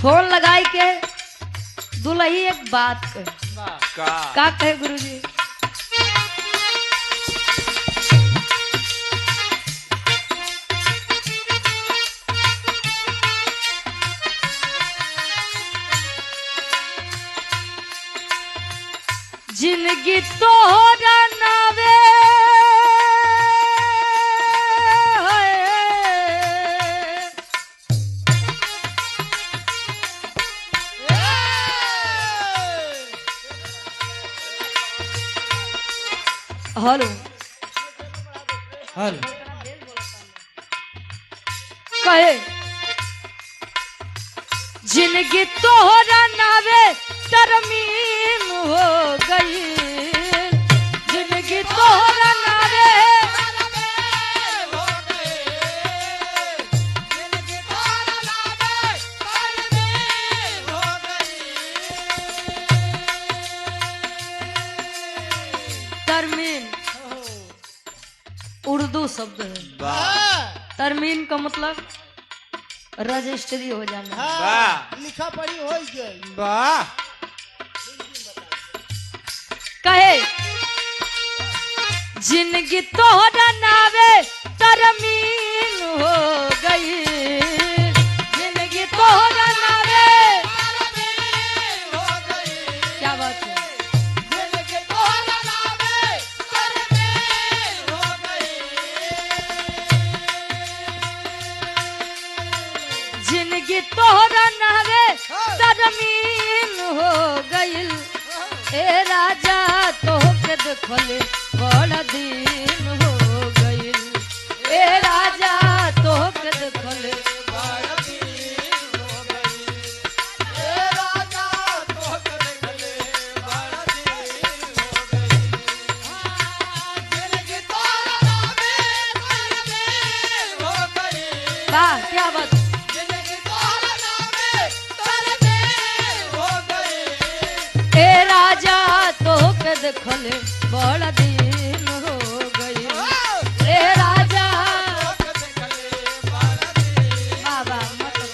Phone लगाई के दुल्ही एक बात कहे का कहे गुरुजी। जिंदगी तोहरा नावे हेलो हेलो कहे जिंदगी तोहरा नावे तरमीन हो गई। जिंदगी तोहरा नावे तरमीन उर्दू शब्द है। तरमीन का मतलब रजिस्ट्री हो जाना। लिखा पढ़ी हो गई। वाह कहे जिंदगी तोहरा नावे तरमीन हो गई। जिंदगी तोहरा नावे क्या बात है। जिंदगी तोहरा नावे तरमीन हो गई। ए राजा तोहके देखले बड़ा दिन हो गई। ए राजा तोहके देखले बड़ा दिन हो गई। ए राजा तोहके देखले बड़ा दिन हो गई। जिंदगी तोहरा नावे तरमीन हो गई। वाह क्या बात। जिंदगी तोहरा नावे तरमीन हो गई। ए राजा तोहके देखले बड़ा दिन हो गई। ए राजा तोहके देखले बड़ा दिन। बाबा मतलब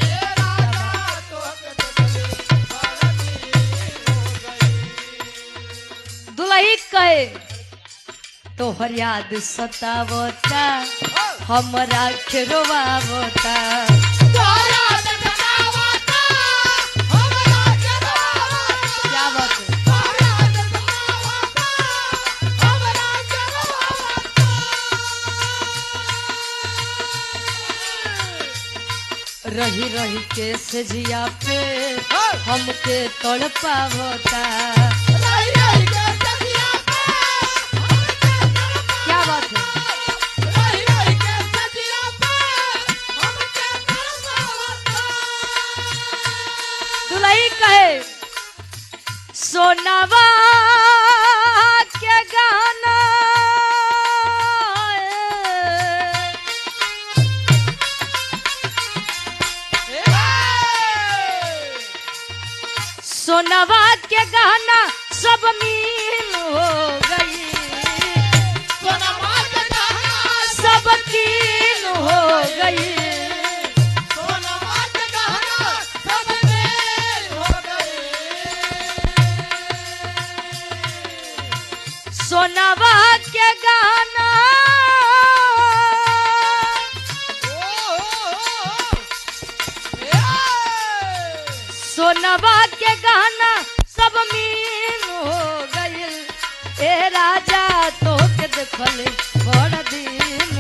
ए राजा तोहके देखले बड़ा दिन हो गई। दुल्ही कहे तोहर याद सतावता हमरा खेरवावता। तोहरा देखवावता हमरा जरवावता। क्या बात है। तोहरा देखवावता हमरा जरवावता। रही रही के सजिया पे हमके तड़पावता। रही रही के सजिया पे हमके तड़पावता। क्या बात है। रही रही के सजिया पे हमके तड़पावता। दुल्ही कहे सोनावा के गाना सोनावा के गहना सब मीन हो गई। सोनावा के गहना सब कीन हो गई। सोनावा के गहना सब मेल हो गए। सोनावा के गहना सोनावा के गहना सब मीन हो गई। ए राजा तोहके देखले बड़ा दिन